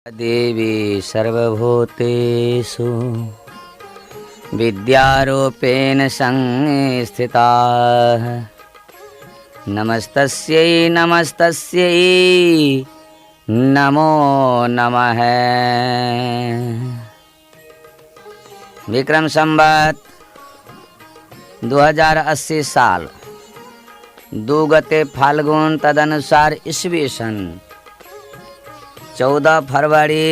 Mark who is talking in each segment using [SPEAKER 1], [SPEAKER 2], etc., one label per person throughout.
[SPEAKER 1] देवी सर्वभूतेषु विद्यारूपेण संस्थिता। नमस्तस्यै नमस्तस्यै नमो नमः। विक्रम संवत 2080 साल दुगते फाल्गुन तदनुसार ईस्वी सन 14 फरवरी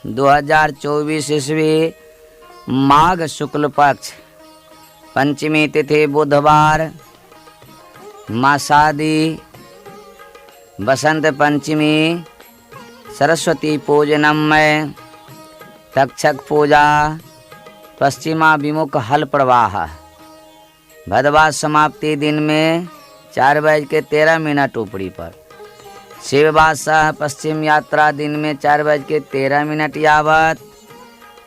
[SPEAKER 1] 2024 ईस्वी माघ शुक्ल पक्ष पंचमी तिथि बुधवार मासादी बसंत पंचमी सरस्वती पूजनमय तक्षक पूजा पश्चिमाभिमुख हल प्रवाह। भदवा समाप्ति दिन में 4:13 ऊपरी पर। शिववासः पश्चिम यात्रा दिन में 4:13 यावत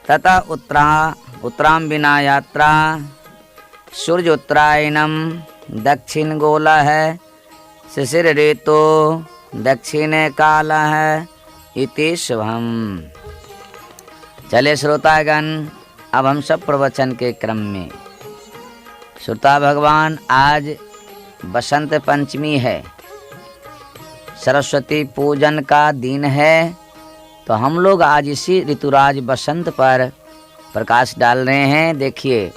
[SPEAKER 1] तथा उत्तराम बिना यात्रा। सूर्य उत्तरायणम दक्षिण गोल है। शिशिर ऋतु दक्षिण काल है। इति शुभम। चले श्रोतागण, अब हम सब प्रवचन के क्रम में। श्रोता भगवान, आज बसंत पंचमी है, सरस्वती पूजन का दिन है, तो हम लोग आज इसी ऋतुराज बसंत पर प्रकाश डाल रहे हैं। देखिए,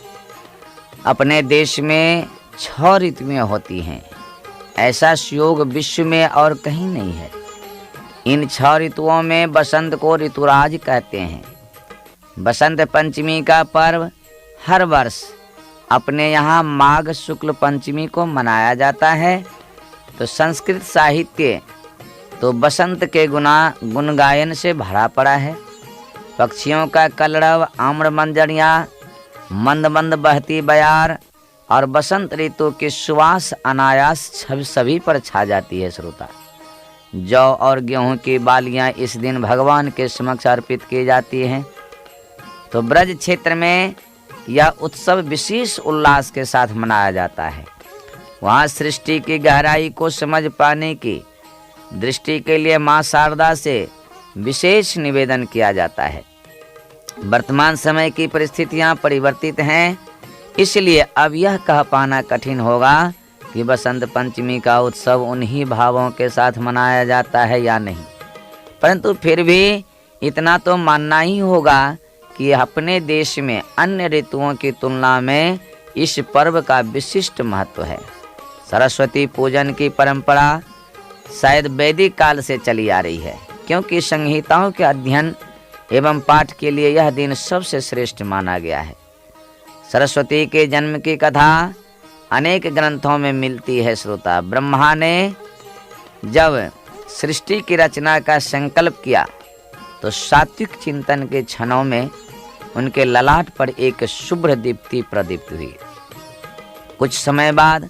[SPEAKER 1] अपने देश में 6 ऋतुएं होती हैं। ऐसा योग विश्व में और कहीं नहीं है। इन 6 ऋतुओं में बसंत को ऋतुराज कहते हैं। बसंत पंचमी का पर्व हर वर्ष अपने यहाँ माघ शुक्ल पंचमी को मनाया जाता है। तो संस्कृत साहित्य तो बसंत के गुण गायन से भरा पड़ा है। पक्षियों का कलरव, आम्र मंजरियाँ, मंद मंद बहती बयार और बसंत ऋतु की सुवास अनायास सभी पर छा जाती है। श्रोता, जौ और गेहूं की बालियां इस दिन भगवान के समक्ष अर्पित की जाती हैं। तो ब्रज क्षेत्र में यह उत्सव विशेष उल्लास के साथ मनाया जाता है। वहाँ सृष्टि की गहराई को समझ पाने की दृष्टि के लिए माँ शारदा से विशेष निवेदन किया जाता है। वर्तमान समय की परिस्थितियाँ परिवर्तित हैं, इसलिए अब यह कह पाना कठिन होगा कि बसंत पंचमी का उत्सव उन्हीं भावों के साथ मनाया जाता है या नहीं। परंतु फिर भी इतना तो मानना ही होगा कि अपने देश में अन्य ऋतुओं की तुलना में इस पर्व का विशिष्ट महत्व है। सरस्वती पूजन की परंपरा शायद वैदिक काल से चली आ रही है, क्योंकि संहिताओं के अध्ययन एवं पाठ के लिए यह दिन सबसे श्रेष्ठ माना गया है। सरस्वती के जन्म की कथा अनेक ग्रंथों में मिलती है। श्रोता, ब्रह्मा ने जब सृष्टि की रचना का संकल्प किया तो सात्विक चिंतन के क्षणों में उनके ललाट पर एक शुभ्र दीप्ति प्रदीप्त हुई। कुछ समय बाद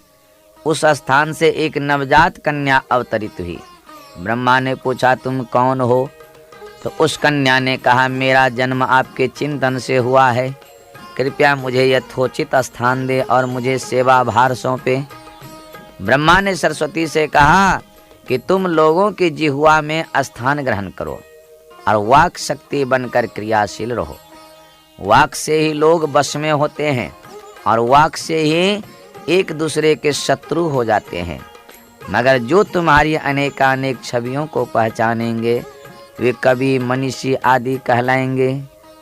[SPEAKER 1] उस स्थान से एक नवजात कन्या अवतरित हुई। ब्रह्मा ने पूछा, तुम कौन हो? तो उस कन्या ने कहा, मेरा जन्म आपके चिंतन से हुआ है। कृपया मुझे यथोचित स्थान दे और मुझे सेवा भार सौंपे। ब्रह्मा ने सरस्वती से कहा कि तुम लोगों की जिह्वा में स्थान ग्रहण करो और वाक शक्ति बनकर क्रियाशील रहो। वाक से ही लोग वश में होते हैं और वाक से ही एक दूसरे के शत्रु हो जाते हैं। मगर जो तुम्हारी अनेकानेक छवियों को पहचानेंगे वे कवि, मनीषी आदि कहलाएंगे।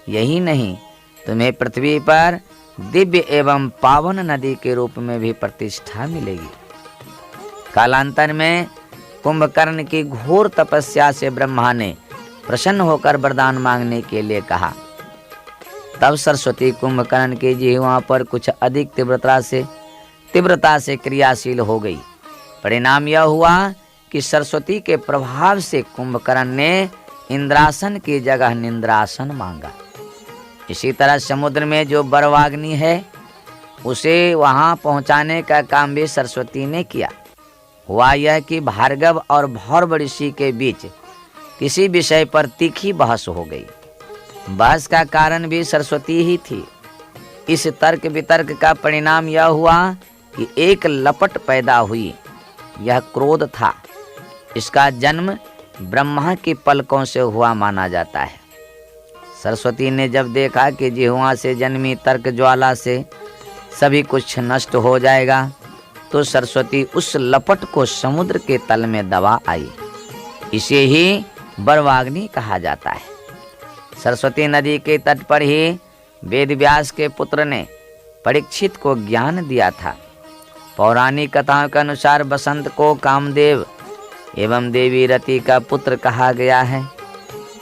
[SPEAKER 1] यही नहीं, तुम्हें पृथ्वी पर दिव्य एवं पावन नदी के रूप में भी प्रतिष्ठा मिलेगी। कालांतर में कुंभकर्ण की घोर तपस्या से ब्रह्मा ने प्रसन्न होकर वरदान मांगने के लिए कहा। तब सरस्वती कुंभकर्ण की जिह्वा पर कुछ अधिक तीव्रता से क्रियाशील हो गई। परिणाम यह हुआ कि सरस्वती के प्रभाव से कुंभकर्ण ने इंद्रासन की जगह निंद्रासन मांगा। इसी तरह समुद्र में जो बरवाग्नि है उसे वहां पहुंचाने का काम भी सरस्वती ने किया। हुआ यह कि भार्गव और भौरव ऋषि के बीच किसी विषय पर तीखी बहस हो गई। बहस का कारण भी सरस्वती ही थी। इस तर्क वितर्क का परिणाम यह हुआ कि एक लपट पैदा हुई। यह क्रोध था। इसका जन्म ब्रह्मा की पलकों से हुआ माना जाता है। सरस्वती ने जब देखा कि जिह्वा से जन्मी तर्क ज्वाला से सभी कुछ नष्ट हो जाएगा, तो सरस्वती उस लपट को समुद्र के तल में दबा आई। इसे ही बर्वाग्नि कहा जाता है। सरस्वती नदी के तट पर ही वेद व्यास के पुत्र ने परीक्षित को ज्ञान दिया था। पौराणिक कथाओं के अनुसार बसंत को कामदेव एवं देवी रति का पुत्र कहा गया है।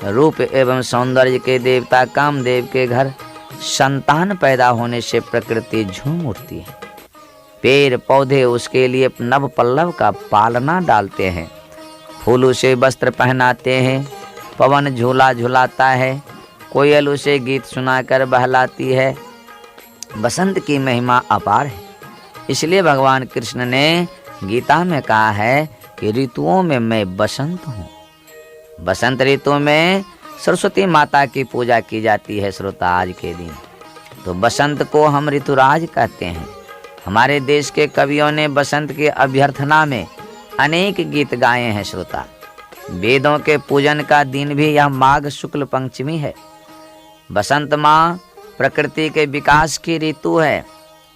[SPEAKER 1] रूप एवं सौंदर्य के देवता कामदेव के घर संतान पैदा होने से प्रकृति झूम उठती है। पेड़ पौधे उसके लिए नव पल्लव का पालना डालते हैं, फूल उसे वस्त्र पहनाते हैं, पवन झूला झुलाता है, कोयल उसे गीत सुनाकर बहलाती है। बसंत की महिमा अपार है। इसलिए भगवान कृष्ण ने गीता में कहा है कि ऋतुओं में मैं बसंत हूँ। बसंत ऋतु में सरस्वती माता की पूजा की जाती है। श्रोता, आज के दिन तो बसंत को हम ऋतुराज कहते हैं। हमारे देश के कवियों ने बसंत की अभ्यर्थना में अनेक गीत गाए हैं। श्रोता, वेदों के पूजन का दिन भी यह माघ शुक्ल पंचमी है। बसंत माँ प्रकृति के विकास की ऋतु है।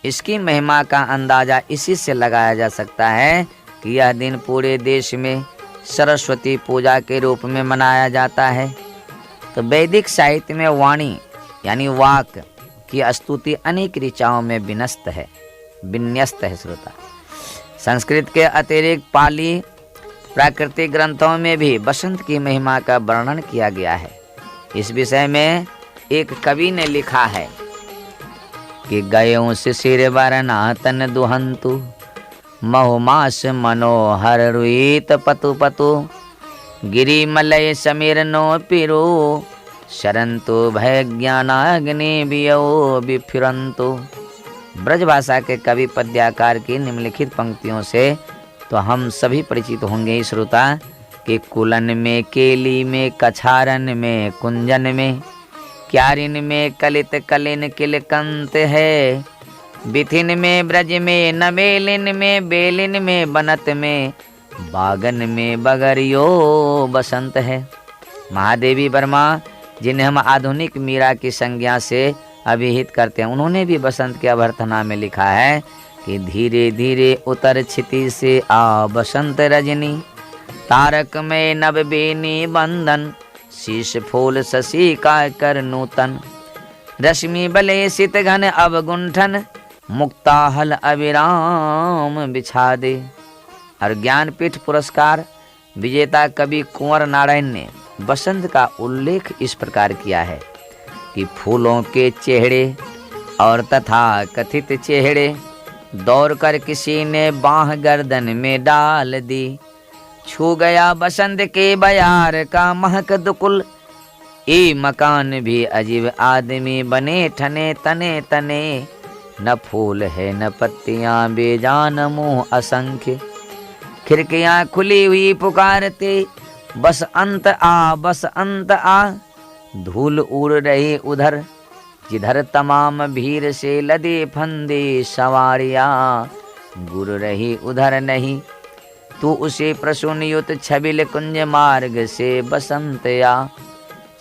[SPEAKER 1] इसकी महिमा का अंदाजा इसी से लगाया जा सकता है कि यह दिन पूरे देश में सरस्वती पूजा के रूप में मनाया जाता है। तो वैदिक साहित्य में वाणी यानी वाक की स्तुति अनेक ऋचाओं में विन्यस्त है। श्रोता, संस्कृत के अतिरिक्त पाली प्राकृतिक ग्रंथों में भी बसंत की महिमा का वर्णन किया गया है। इस विषय में एक कवि ने लिखा है कि गयों शिशिर वरना तन दुहंतु, महुमास मनोहर रुईत पतु पतु, गिरी मलय समीर नो पिरो, शरंतु भय ज्ञानाग्नि बियो बिफिरंतु। ब्रजभाषा के कवि पद्याकार की निम्नलिखित पंक्तियों से तो हम सभी परिचित होंगे। श्रोता, कि कुलन में, केली में, कछारन में, कुंजन में, क्यारिन में कलित कलिन किलकंत है, बिथिन में ब्रज में, नबेलिन में, बेलिन में, बनत में, बागन में बगरियो बसंत है। महादेवी वर्मा, जिन्हें हम आधुनिक मीरा की संज्ञा से अभिहित करते हैं, उन्होंने भी बसंत की अभ्यर्थना में लिखा है कि धीरे धीरे उतर छिति से आ बसंत रजनी, तारक में नव बेनी बंधन, शीश फूल शशि का कर नूतन, रश्मि बले सित घन अवगुंठन, मुक्ताहल अविराम बिछा दे। और ज्ञानपीठ पुरस्कार विजेता कवि कुंवर नारायण ने बसंत का उल्लेख इस प्रकार किया है कि फूलों के चेहरे और तथा कथित चेहरे, दौड़ कर किसी ने बाह गर्दन में डाल दी, छू गया बसंत के बयार का महक दुकुल, ये मकान भी अजीब आदमी बने ठने तने तने, न फूल है न पत्तियां बेजान मुंह असंख्य, खिड़कियां खुली हुई पुकारते बस अंत आ, बस अंत आ, धूल उड़ रही उधर जिधर तमाम भीड़ से लदे फंदे सवारियां, गुर रही उधर नहीं, तू उसे प्रसून युत छबिल कुंज मार्ग से बसंत आ,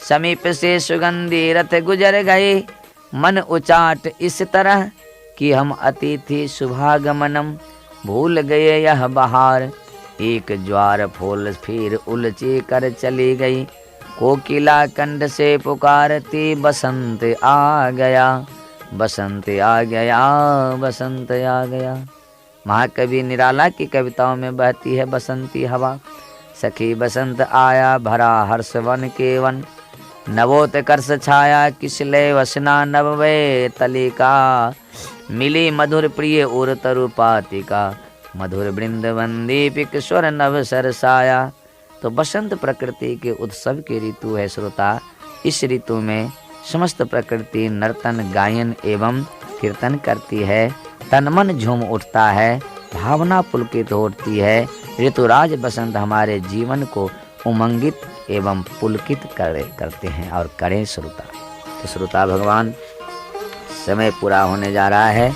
[SPEAKER 1] समीप से सुगंधी रथ गुजर गए, मन उचाट इस तरह कि हम अतिथि शुभागमनम, भूल गए यह बहार, एक ज्वार फूल फिर उलची कर चली गई, कोकिला कंठ से पुकारती बसंत आ गया, बसंत आ गया, बसंत आ गया। महाकवि निराला की कविताओं में बहती है बसंती हवा, सखी बसंत आया भरा हर्ष वन के वन, नवोत्कर्ष छाया किसले वसना नववे तलिका, मिली मधुर प्रिय उर तरु पातिका, मधुर वृंदवंदी पिक स्वर नव सरसाया। तो बसंत प्रकृति के उत्सव की ऋतु है। श्रोता, इस ऋतु में समस्त प्रकृति नर्तन गायन एवं कीर्तन करती है, तन मन झूम उठता है, भावना पुलकित होती है। ऋतुराज बसंत हमारे जीवन को उमंगित एवं पुलकित करते हैं और करें। श्रोता, तो श्रोता भगवान, समय पूरा होने जा रहा है।